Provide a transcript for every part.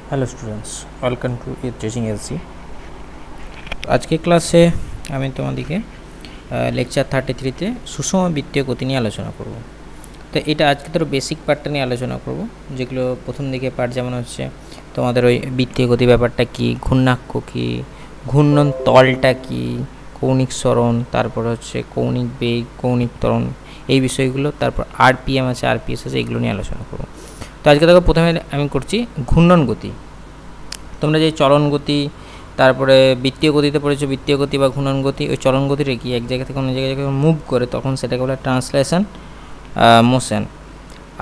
Hello students, welcome to teaching LC. আজকে ক্লাসে আমি তোমাদেরকে লেকচার 33-তে সুষম বৃত্তীয় গতি নিয়ে আলোচনা করব। তো এটা আজকে ধরো বেসিক পার্টটা নিয়ে আলোচনা করব, যেগুলো প্রথম দিকে পার্ট যেমন হচ্ছে তোমাদের ওই বৃত্তীয় গতি ব্যাপারটা কী, ঘূর্ণাক্ষ কী, ঘূর্ণন তলটা কী, কৌণিক সরণ, তারপর হচ্ছে কৌণিক বেগ, কৌণিক ত্বরণ, এই বিষয়গুলো, তারপর আরপিএম আছে, আরপিএস আছে, এগুলো নিয়ে আলোচনা করব। তো আজকে দেখো প্রথমে আমি করছি ঘূর্ণন গতি। তোমরা যে চলন গতি, তারপরে বৃত্তীয় গতিতে পড়েছো, বৃত্তীয় গতি বা ঘূর্ণন গতি, ওই চলন গতিটা কি এক জায়গা থেকে অন্য জায়গায় যখন মুভ করে তখন সেটাকে বলে ট্রান্সলেশন মোশন।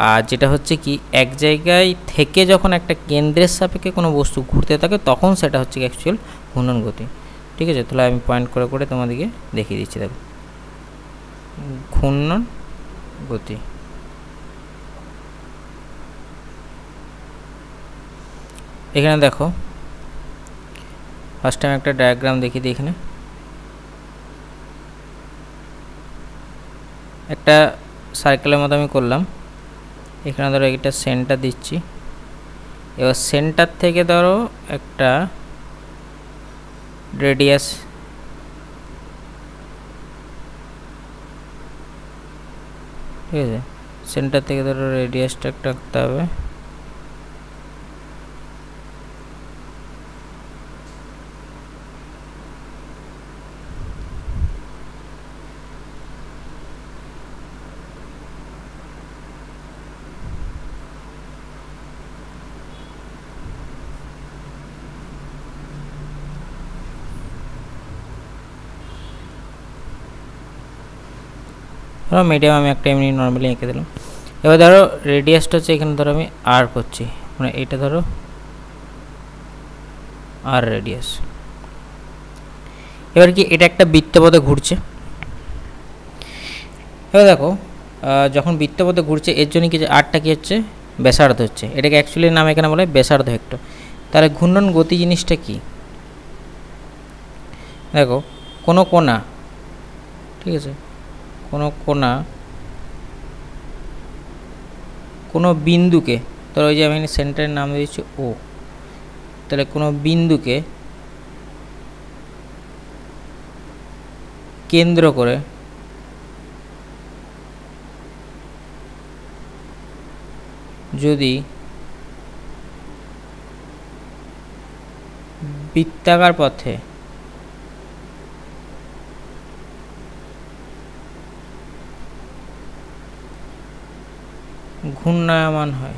আর যেটা হচ্ছে কি এক জায়গায় থেকে যখন একটা কেন্দ্রের সাপেক্ষে কোনো বস্তু ঘুরতে থাকে তখন সেটা হচ্ছে কি অ্যাকচুয়াল ঘূর্ণন গতি। ঠিক আছে, তাহলে আমি পয়েন্ট করে করে তোমাদেরকে দেখিয়ে দিচ্ছি। দেখো ঘূর্ণন গতি, এখানে দেখো ফার্স্ট টাইম একটা ডায়াগ্রাম দেখিয়ে দিই। এখানে একটা সার্কেলের মতো আমি করলাম। এখানে ধরো একটা সেন্টার দিচ্ছি। এবার সেন্টার থেকে ধরো একটা রেডিয়াস, ঠিক আছে, সেন্টার থেকে ধরো রেডিয়াসটা একটা রাখতে হবে। ধরো মিডিয়াম আমি একটা এমনি নর্মালি এঁকে দিলাম। এবার ধরো রেডিয়াসটা হচ্ছে এখানে ধরো আমি আর করছি, মানে এটা ধরো আর রেডিয়াস। এবার কি এটা একটা বৃত্তপথে ঘুরছে। এবার দেখো যখন বৃত্তপথে ঘুরছে এর জন্য কি যে আরটা কি হচ্ছে ব্যাসার্ধ হচ্ছে, এটাকে অ্যাকচুয়ালি নাম এখানে বলে ব্যাসার্ধ ভেক্টর। তাহলে ঘূর্ণন গতি জিনিসটা কি, দেখো কোনো কোণা, ঠিক আছে, কোনো কোণা কোনো বিন্দুকে, ধরো ওই যে আমি সেন্টারের নাম দিয়েছি ও, তাহলে কোনো বিন্দুকে কেন্দ্র করে যদি বৃত্তাকার পথে ঘূর্ণায়মান হয়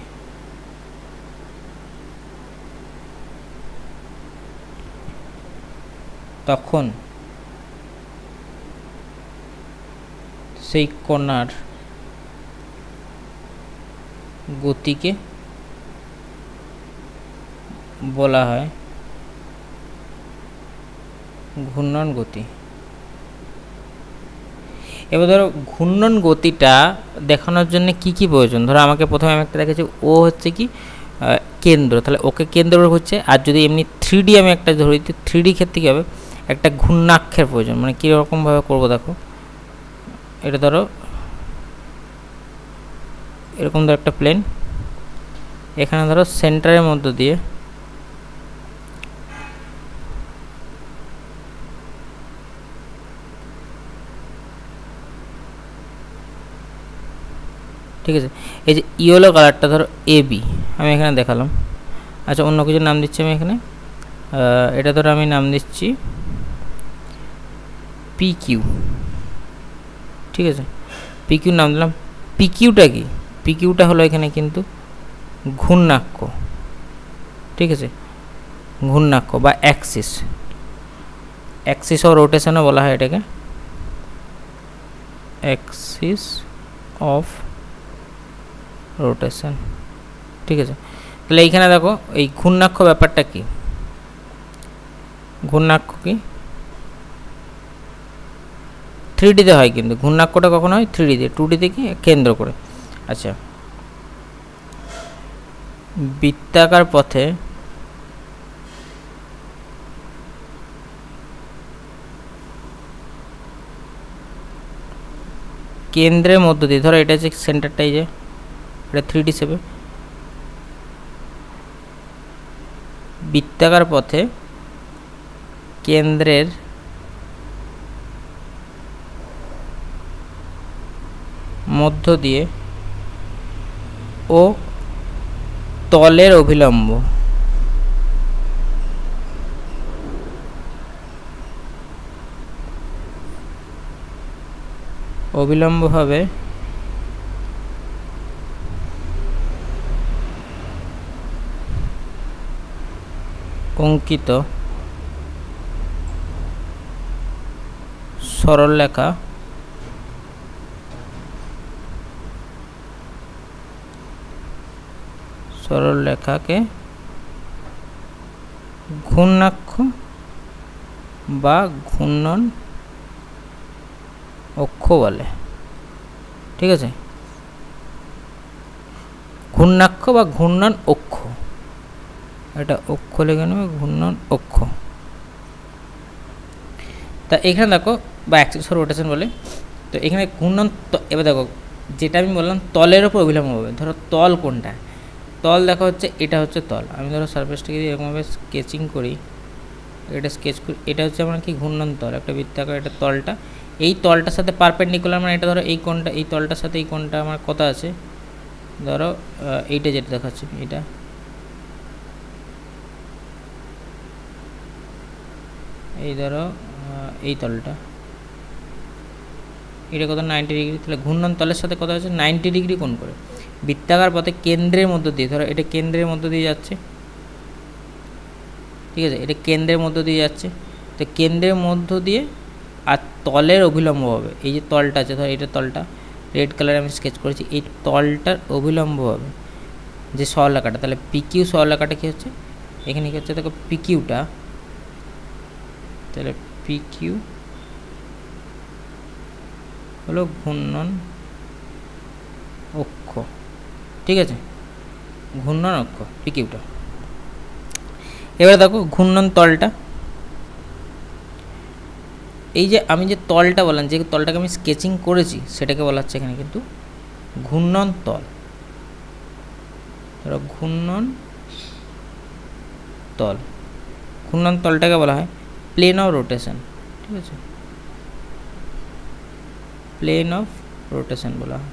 তখন সেই কণার গতিকে বলা হয় ঘূর্ণন গতি। এবার ধরো ঘূর্ণন গতিটা দেখানোর জন্য কি কি প্রয়োজন, ধরো আমাকে প্রথমে আমি একটা দেখেছি ও হচ্ছে কি কেন্দ্র, তাহলে ওকে কেন্দ্র হচ্ছে। আর যদি এমনি 3D আমি একটা ধরি, 3D ক্ষেত্রে কী হবে, একটা ঘূর্ণাক্ষের প্রয়োজন। মানে কীরকমভাবে করবো দেখো, এটা ধরো এরকম ধরো একটা প্লেন, এখানে ধরো সেন্টারের মধ্য দিয়ে ঠিক আছে, এই যে ইয়েলো কালারটা ধরো AB আমি এখানে দেখালাম। আচ্ছা অন্য কিছু নাম দিচ্ছি আমি এখানে, এটা ধরো আমি নাম দিচ্ছি PQ, ঠিক আছে, PQ নাম দিলাম। PQটা কি, PQটা হলো এখানে কিন্তু ঘূর্ণাক্ষ, ঠিক আছে, ঘূর্ণাক্ষ বা অ্যাক্সিস, অ্যাক্সিস অফ রোটেশনও বলা হয় এটাকে, অ্যাক্সিস অফ রোটেশন, ঠিক আছে। তাহলে এইখানে দেখো এই ঘূর্ণাক্ষ ব্যাপারটা কি, ঘূর্ণাক্ষ কি 3Dতে হয়, কিন্তু ঘূর্ণাক্ষটা কখন হয় 3Dতে, 2Dতে কি কেন্দ্র করে। আচ্ছা বৃত্তাকার পথে কেন্দ্রের মধ্য দিয়ে, ধরো এটা হচ্ছে সেন্টারটাই, যে এটা 3D শেপে, বৃত্তাকার পথে কেন্দ্রের মধ্য দিয়ে ও তলের অভিলম্ব অভিলম্বভাবে অঙ্কিত সরলরেখা সরলরেখাকে ঘূর্ণাক্ষ বা ঘূর্ণন অক্ষ বলে। ঠিক আছে, ঘূর্ণাক্ষ বা ঘূর্ণন অক্ষ, এটা অক্ষ লেগে নেবে, ঘূর্ণন অক্ষ। তা এখানে দেখো বা অ্যাক্সিস অফ রোটেশন বলে। তো এখানে ঘূর্ণন, এবার দেখো যেটা আমি বললাম তলের ওপর অভিলম্ব হবে। ধরো তল কোনটা, তল দেখা হচ্ছে এটা হচ্ছে তল। আমি ধরো সারফেসটাকে যদি এরকমভাবে স্কেচিং করি, এটা স্কেচ করি, এটা হচ্ছে আমার কি ঘূর্ণন তল, একটা বৃত্তাকার, এটা তলটা। এই তলটার সাথে পারপেন্ডিকুলার, মানে এটা ধরো এই কোণটা, এই তলটার সাথে এই কোণটা আমার কত আছে, ধরো এইটা যেটা দেখাচ্ছে এটা, এই ধরো এই তলটা, এটা কত 90 ডিগ্রি। তাহলে ঘূর্ণন তলের সাথে কত আছে 90 ডিগ্রি কোণ করে বৃত্তাকার পথে কেন্দ্রের মধ্য দিয়ে, ধরো এটা কেন্দ্রের মধ্য দিয়ে যাচ্ছে। ঠিক আছে, এটা কেন্দ্রের মধ্য দিয়ে যাচ্ছে। তো কেন্দ্রের মধ্য দিয়ে আর তলের অভিলম্ব হবে, এই যে তলটা আছে, ধরো এটা তলটা রেড কালারে আমি স্কেচ করেছি, এই তলটার অভিলম্ব হবে যে সরলরেখাটা। তাহলে পিকিউ সরলরেখাটা কী হচ্ছে, এখানে কী হচ্ছে দেখো পিকিউটা, তাহলে পিকিউ হলো ঘূর্ণন অক্ষ। ঠিক আছে, ঘূর্ণন অক্ষ পিকিউটা। এবারে দেখো ঘূর্ণন তলটা, এই যে আমি যে তলটা বললাম, যে তলটাকে আমি স্কেচিং করেছি সেটাকে বলা হচ্ছে এখানে কিন্তু ঘূর্ণন তল। ধরো ঘূর্ণন তল, ঘূর্ণন তলটাকে বলা হয় প্লেন অফ রোটেশন। ঠিক আছে, প্লেন অফ রোটেশন বলা হয়।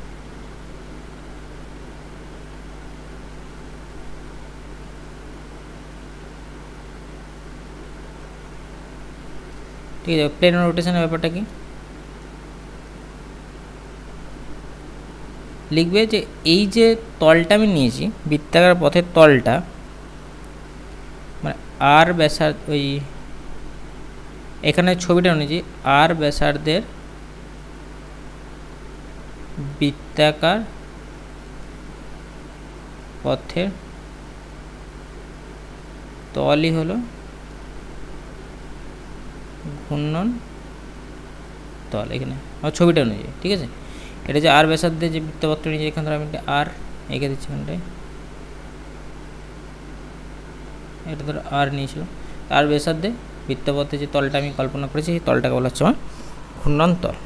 ঠিক আছে, প্লেন অফ রোটেশনের ব্যাপারটা কি লিখবে, যে এই যে তলটা আমি নিয়েছি বৃত্তাকার পথের তলটা, মানে আর ব্যাসার্ধ, ওই এখানে ছবিটা নিয়েছি আর ব্যাসার্ধের বৃত্তাকার পথের তলই হলো ঘূর্ণন তল। এখানে আমার ছবিটা অনুযায়ী, ঠিক আছে, এটা যে আর ব্যাসার্ধে যে বৃত্তপত্র নিয়েছি, এখান ধরো আমি আর এঁকে দিচ্ছি, এখানটায় এটা ধরো আর নিয়েছিল, আর ব্যাসার্ধে বৃত্তপথে যে তলটা আমি কল্পনা করেছি সেই তলটাকে বলা হচ্ছে আমার ঘূর্ণন তল।